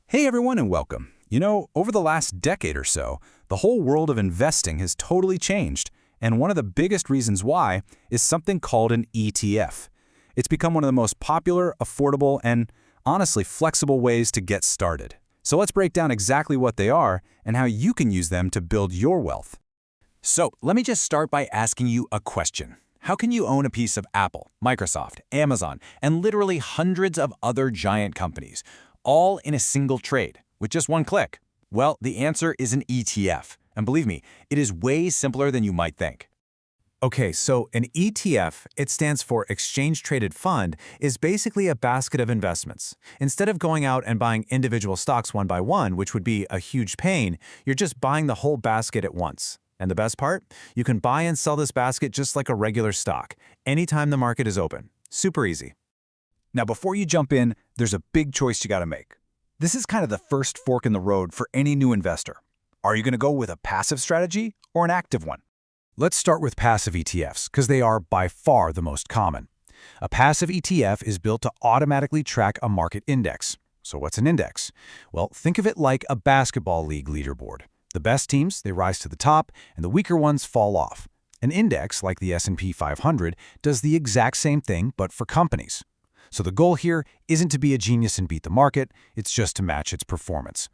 Hey everyone and welcome. Over the last decade or so, the whole world of investing has totally changed, and one of the biggest reasons why is something called an ETF. It's become one of the most popular, affordable, and honestly flexible ways to get started. So let's break down exactly what they are and how you can use them to build your wealth. So let me just start by asking you a question. How can you own a piece of Apple, Microsoft, Amazon, and literally hundreds of other giant companies, all in a single trade, with just one click? Well, the answer is an ETF. And believe me, it is way simpler than you might think. Okay, so an ETF, it stands for Exchange Traded Fund, is basically a basket of investments. Instead of going out and buying individual stocks one by one, which would be a huge pain, you're just buying the whole basket at once. And the best part? You can buy and sell this basket just like a regular stock, anytime the market is open. Super easy. Now, before you jump in, there's a big choice you got to make. This is kind of the first fork in the road for any new investor. Are you going to go with a passive strategy or an active one? Let's start with passive ETFs, because they are by far the most common. A passive ETF is built to automatically track a market index. So what's an index? Well, think of it like a basketball league leaderboard. The best teams, they rise to the top, and the weaker ones fall off. An index, like the S&P 500, does the exact same thing, but for companies. So the goal here isn't to be a genius and beat the market, it's just to match its performance.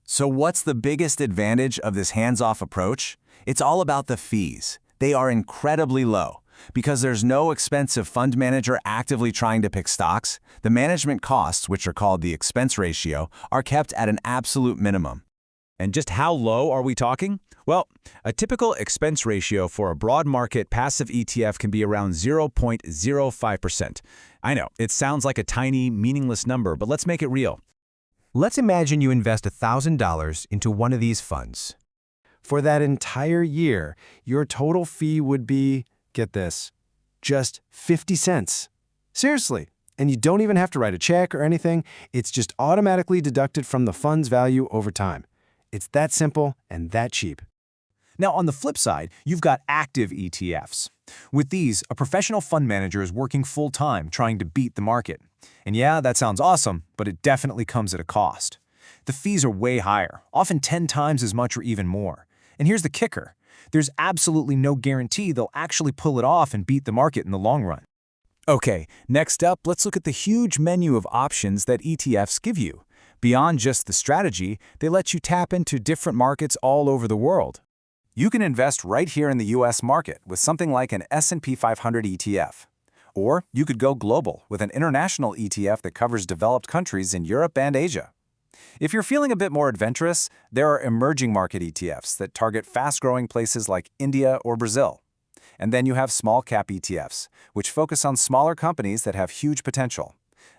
So what's the biggest advantage of this hands-off approach? It's all about the fees. They are incredibly low. Because there's no expensive fund manager actively trying to pick stocks, the management costs, which are called the expense ratio, are kept at an absolute minimum. And just how low are we talking? Well, a typical expense ratio for a broad market passive ETF can be around 0.05%. I know, it sounds like a tiny, meaningless number, but let's make it real. Let's imagine you invest $1,000 into one of these funds. For that entire year, your total fee would be, get this, just 50 cents. Seriously, and you don't even have to write a check or anything. It's just automatically deducted from the fund's value over time. It's that simple and that cheap. Now, on the flip side, you've got active ETFs. With these, a professional fund manager is working full-time trying to beat the market. And yeah, that sounds awesome, but it definitely comes at a cost. The fees are way higher, often 10 times as much or even more. And here's the kicker. There's absolutely no guarantee they'll actually pull it off and beat the market in the long run. Okay, next up, let's look at the huge menu of options that ETFs give you. Beyond just the strategy, they let you tap into different markets all over the world. You can invest right here in the US market with something like an S&P 500 ETF. Or you could go global with an international ETF that covers developed countries in Europe and Asia. If you're feeling a bit more adventurous, there are emerging market ETFs that target fast-growing places like India or Brazil. And then you have small-cap ETFs, which focus on smaller companies that have huge potential.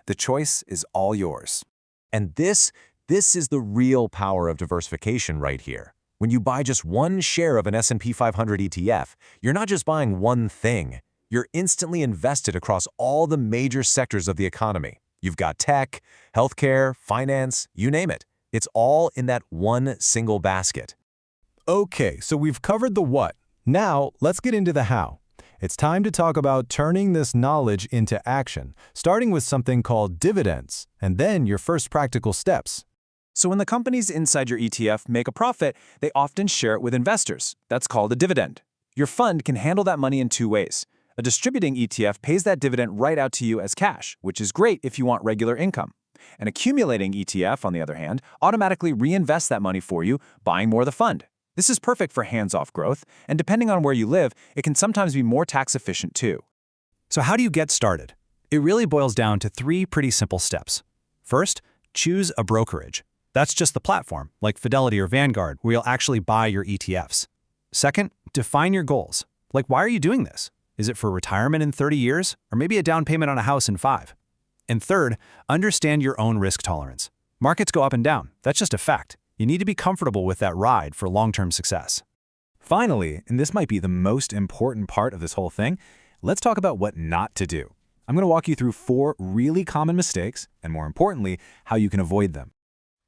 The choice is all yours. And this is the real power of diversification right here. When you buy just one share of an S&P 500 ETF, you're not just buying one thing. You're instantly invested across all the major sectors of the economy. You've got tech, healthcare, finance, you name it. It's all in that one single basket. Okay, so we've covered the what. Now, let's get into the how. It's time to talk about turning this knowledge into action, starting with something called dividends, and then your first practical steps. So when the companies inside your ETF make a profit, they often share it with investors. That's called a dividend. Your fund can handle that money in two ways. A distributing ETF pays that dividend right out to you as cash, which is great if you want regular income. An accumulating ETF, on the other hand, automatically reinvests that money for you, buying more of the fund. This is perfect for hands-off growth, and depending on where you live, it can sometimes be more tax-efficient too. So how do you get started? It really boils down to three pretty simple steps. First, choose a brokerage. That's just the platform, like Fidelity or Vanguard, where you'll actually buy your ETFs. Second, define your goals. Like, why are you doing this? Is it for retirement in 30 years, or maybe a down payment on a house in 5? And third, understand your own risk tolerance. Markets go up and down. That's just a fact. You need to be comfortable with that ride for long-term success. Finally, and this might be the most important part of this whole thing, let's talk about what not to do. I'm going to walk you through 4 really common mistakes, and more importantly, how you can avoid them.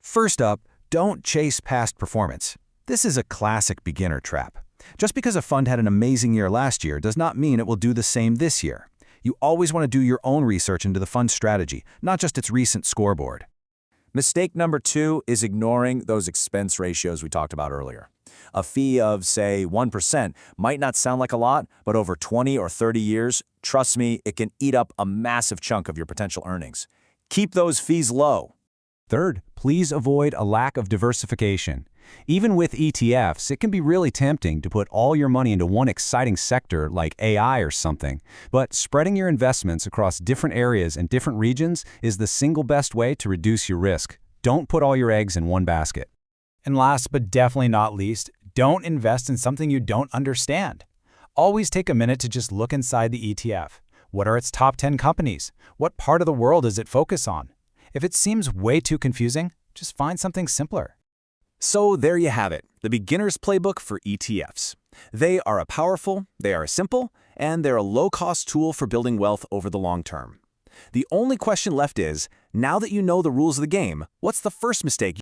First up, don't chase past performance. This is a classic beginner trap. Just because a fund had an amazing year last year does not mean it will do the same this year. You always want to do your own research into the fund's strategy, not just its recent scoreboard. Mistake number 2 is ignoring those expense ratios we talked about earlier. A fee of, say, 1% might not sound like a lot, but over 20 or 30 years, trust me, it can eat up a massive chunk of your potential earnings. Keep those fees low. Third, please avoid a lack of diversification. Even with ETFs, it can be really tempting to put all your money into one exciting sector like AI or something. But spreading your investments across different areas and different regions is the single best way to reduce your risk. Don't put all your eggs in one basket. And last but definitely not least, don't invest in something you don't understand. Always take a minute to just look inside the ETF. What are its top 10 companies? What part of the world does it focus on? If it seems way too confusing, just find something simpler. So there you have it, the beginner's playbook for ETFs. They are they are simple, and they're a low-cost tool for building wealth over the long term. The only question left is, now that you know the rules of the game, what's the first mistake